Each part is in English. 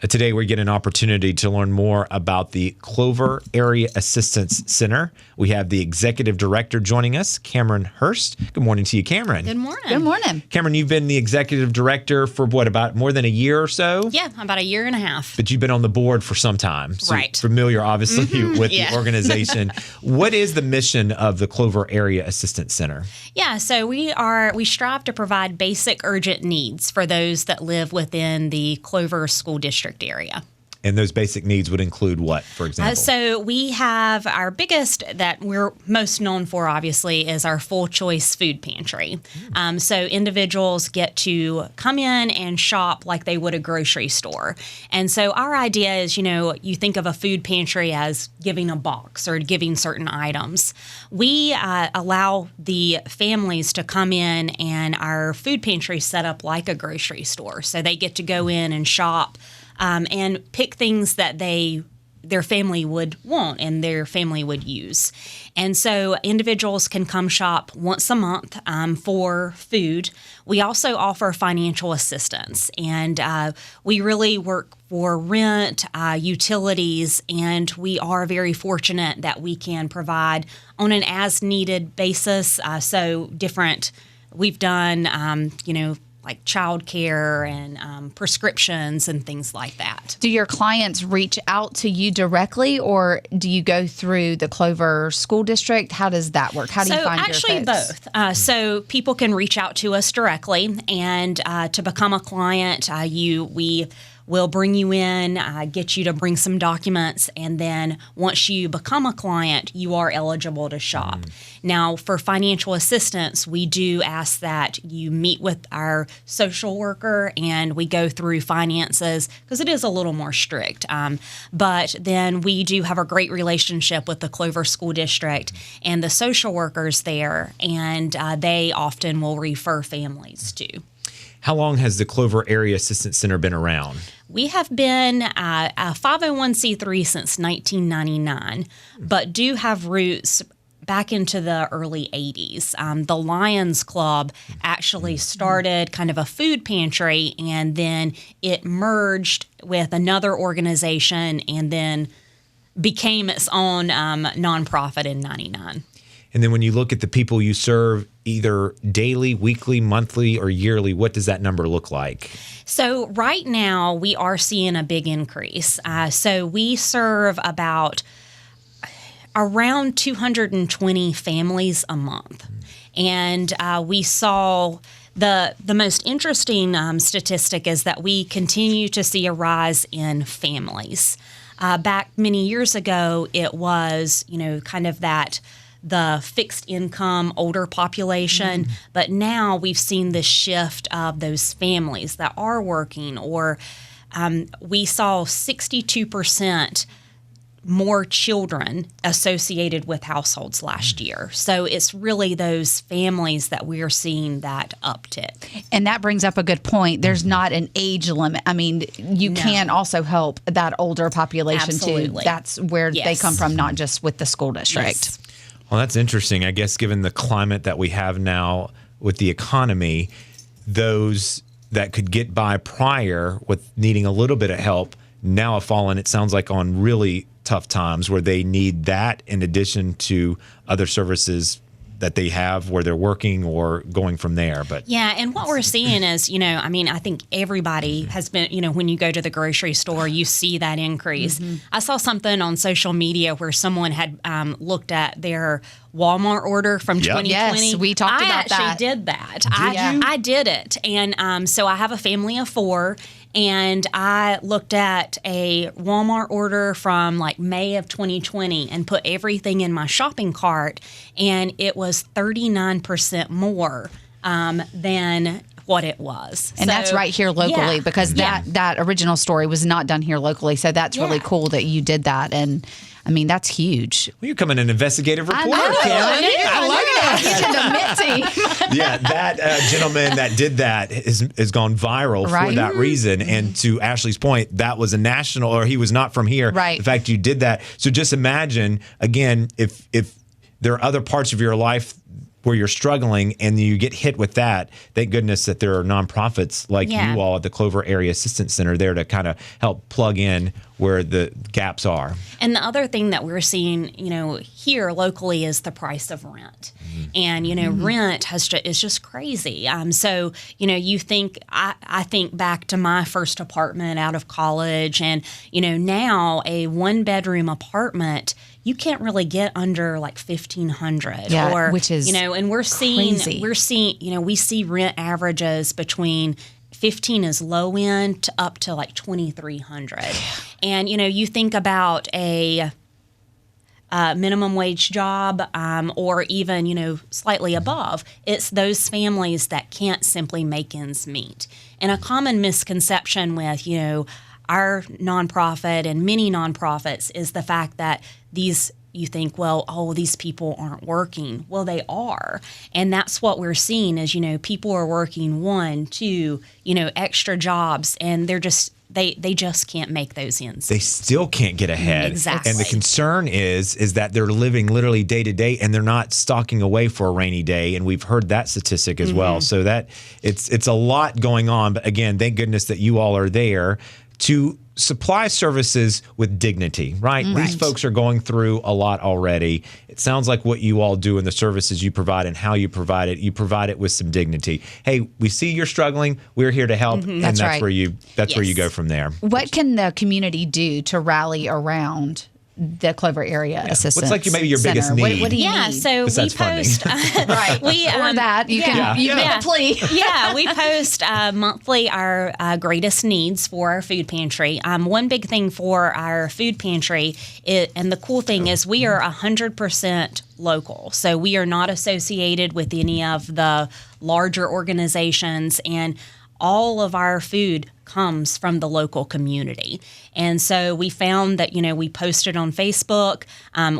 Today, we get an opportunity to learn more about the Clover Area Assistance Center. We have the executive director joining us, Cameron Hurst. Good morning to you, Cameron. Good morning. Good morning. Cameron, you've been the executive director for about more than a year or so? Yeah, about a year and a half. But you've been on the board for some time. So right. Familiar, obviously, with the organization. What is the mission of the Clover Area Assistance Center? Yeah, so we strive to provide basic urgent needs for those that live within the Clover School District area. And those basic needs would include what, for example? So we have our biggest that we're most known for, obviously, is our full choice food pantry. So individuals get to come in and shop like they would a grocery store. And so our idea is, you think of a food pantry as giving a box or giving certain items. We allow the families to come in, and our food pantry is set up like a grocery store. So they get to go in and shop and pick things that their family would want and their family would use. And so individuals can come shop once a month for food. We also offer financial assistance, and we really work for rent, utilities, and we are very fortunate that we can provide on an as-needed basis. We've done, like childcare and prescriptions and things like that. Do your clients reach out to you directly, or do you go through the Clover School District? How does that work? How do you find your folks? Actually, both. So people can reach out to us directly, and to become a client, we will bring you in, get you to bring some documents, and then once you become a client, you are eligible to shop. Now, for financial assistance, we do ask that you meet with our social worker and we go through finances because it is a little more strict. But then we do have a great relationship with the Clover School District and the social workers there, and they often will refer families too. How long has the Clover Area Assistance Center been around? We have been a 501c3 since 1999, but do have roots back into the early 80s. The Lions Club actually started kind of a food pantry, and then it merged with another organization and then became its own nonprofit in 99. And then when you look at the people you serve, either daily, weekly, monthly, or yearly, what does that number look like? So right now, we are seeing a big increase. So we serve around 220 families a month. And we saw the most interesting statistic is that we continue to see a rise in families. Back many years ago, it was, kind of the fixed income older population, but now we've seen the shift of those families that are working, or we saw 62% more children associated with households last year. So it's really those families that we are seeing that uptick. And that brings up a good point. There's not an age limit. I mean, you can also help that older population too. That's where they come from, not just with the school district. Yes. Well, that's interesting. I guess given the climate that we have now with the economy, those that could get by prior with needing a little bit of help now have fallen, it sounds like, on really tough times where they need that in addition to other services that they have where they're working or going from there. But yeah, and what we're seeing is, I think everybody has been, when you go to the grocery store, you see that increase. I saw something on social media where someone had looked at their Walmart order from 2020. Yes, we talked about that. I actually did that. I did it. And so I have a family of 4. And I looked at a Walmart order from like May of 2020 and put everything in my shopping cart, and it was 39% more than what it was. And that's right here locally, because that original story was not done here locally. So that's really cool that you did that. And I mean, that's huge. Well, you're becoming an investigative reporter, Cameron. I like that. Yeah, that gentleman that did that has gone viral for that reason. And to Ashley's point, that was a national, or he was not from here. Right. The fact you did that. So just imagine, again, if there are other parts of your life where you're struggling and you get hit with that, thank goodness that there are nonprofits like you all at the Clover Area Assistance Center there to kind of help plug in where the gaps are. And the other thing that we're seeing, here locally is the price of rent. And, rent is just crazy. So, you think, I think back to my first apartment out of college, and, now a 1-bedroom apartment, you can't really get under like $1,500, which is and we see rent averages between 15 is low end to up to like 2,300. And you think about a minimum wage job, or even slightly above. It's those families that can't simply make ends meet. And a common misconception with our nonprofit and many nonprofits is the fact that you think, these people aren't working. Well, they are. And that's what we're seeing is, people are working 1, 2, extra jobs, and they're just, they just can't make those ends. They still can't get ahead. Exactly. And the concern is that they're living literally day to day, and they're not stocking away for a rainy day. And we've heard that statistic as well. So that it's a lot going on. But again, thank goodness that you all are there to supply services with dignity, right? These folks are going through a lot already. It sounds like what you all do and the services you provide and how you provide it with some dignity. Hey, we see you're struggling. We're here to help. And that's right. where you go from there. What can the community do to rally around the Clover Area Assistance Center? What's like maybe your biggest need? What do you need? So besides we post right. Or that you can make a plea. We post monthly our greatest needs for our food pantry. One big thing for our food pantry, and the cool thing is we are 100% local. So we are not associated with any of the larger organizations, and all of our food comes from the local community. And so we found that, we posted on Facebook.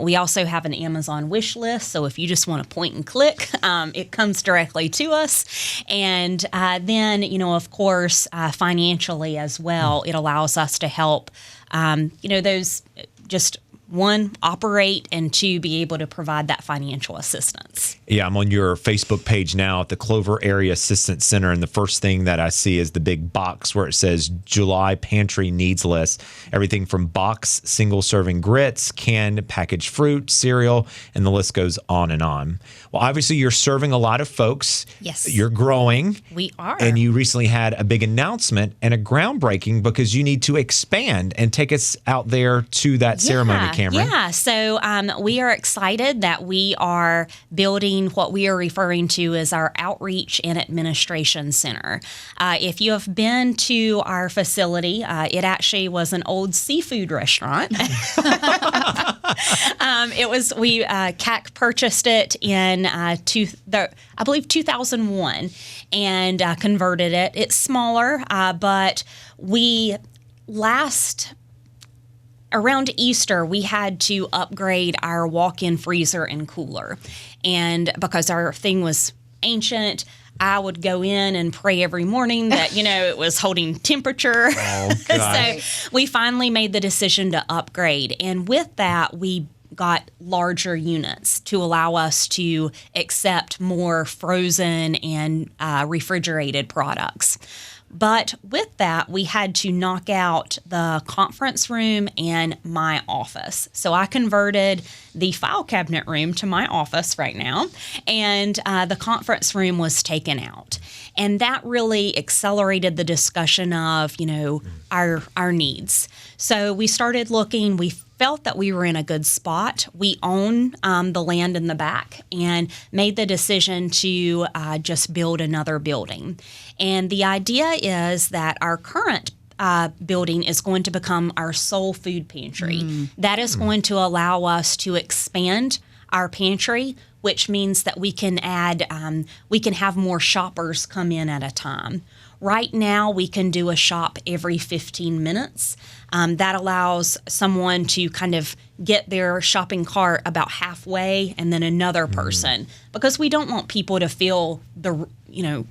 We also have an Amazon wish list. So if you just want to point and click, it comes directly to us. And then, of course, financially as well, it allows us to help, those just one, operate, and two, be able to provide that financial assistance. Yeah, I'm on your Facebook page now at the Clover Area Assistance Center, and the first thing that I see is the big box where it says July Pantry Needs List. Everything from box single-serving grits, canned packaged fruit, cereal, and the list goes on and on. Well, obviously, you're serving a lot of folks. Yes. You're growing. We are. And you recently had a big announcement and a groundbreaking because you need to expand and take us out there to that ceremony, Cameron. Yeah, so we are excited that we are building what we are referring to as our Outreach and Administration Center. If you have been to our facility, it actually was an old seafood restaurant. CAC purchased it in I believe 2001 and converted it. It's smaller, but around Easter, we had to upgrade our walk-in freezer and cooler. And because our thing was ancient, I would go in and pray every morning that, it was holding temperature. Oh, gosh. So we finally made the decision to upgrade. And with that, we got larger units to allow us to accept more frozen and refrigerated products. But with that, we had to knock out the conference room and my office. So I converted the file cabinet room to my office right now, and the conference room was taken out. And that really accelerated the discussion of, our needs. So we started looking. We felt that we were in a good spot. We own the land in the back and made the decision to just build another building. And the idea is that our current building is going to become our sole food pantry. That is going to allow us to expand our pantry, which means that we can have more shoppers come in at a time. Right now, we can do a shop every 15 minutes. That allows someone to kind of get their shopping cart about halfway and then another person, because we don't want people to feel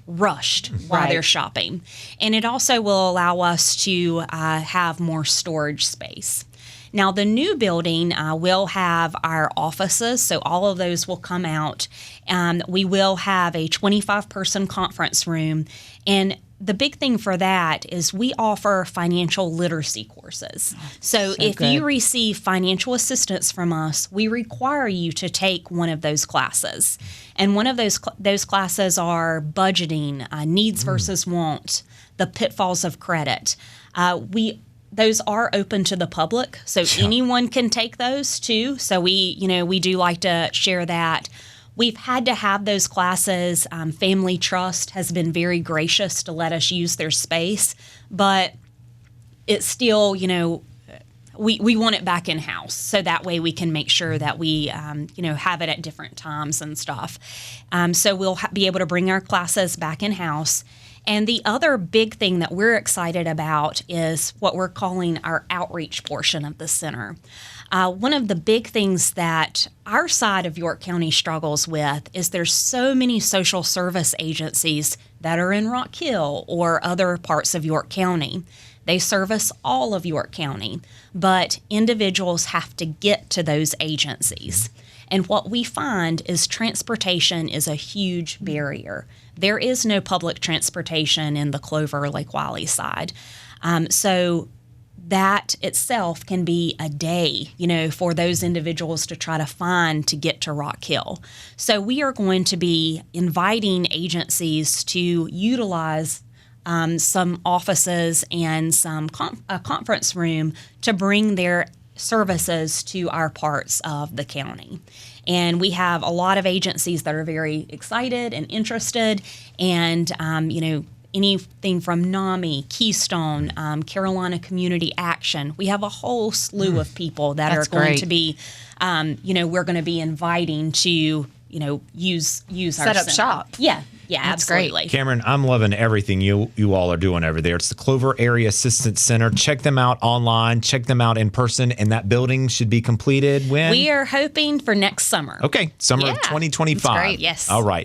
rushed while they're shopping. And it also will allow us to have more storage space. Now, the new building will have our offices, so all of those will come out. We will have a 25-person conference room, and the big thing for that is we offer financial literacy courses. So if you receive financial assistance from us, we require you to take one of those classes. And one of those classes are budgeting, needs versus want, the pitfalls of credit. Those are open to the public, so anyone can take those too. So we do like to share that. We've had to have those classes. Family Trust has been very gracious to let us use their space, but it's still, we want it back in house, so that way we can make sure that we, have it at different times and stuff. So we'll be able to bring our classes back in house. And the other big thing that we're excited about is what we're calling our outreach portion of the center. One of the big things that our side of York County struggles with is there's so many social service agencies that are in Rock Hill or other parts of York County. They service all of York County, but individuals have to get to those agencies. And what we find is transportation is a huge barrier. There is no public transportation in the Clover Lake Wylie side. So that itself can be a day, for those individuals to try to find to get to Rock Hill. So we are going to be inviting agencies to utilize some offices and some a conference room to bring their services to our parts of the county. And we have a lot of agencies that are very excited and interested, and anything from NAMI, Keystone, Carolina Community Action. We have a whole slew of people that are going to be, we're going to be inviting to, use our set up shop. Yeah. Yeah, that's absolutely. Great. Cameron, I'm loving everything you all are doing over there. It's the Clover Area Assistance Center. Check them out online. Check them out in person. And that building should be completed when? We are hoping for next summer. Okay, summer of 2025. That's great. Yes. All right.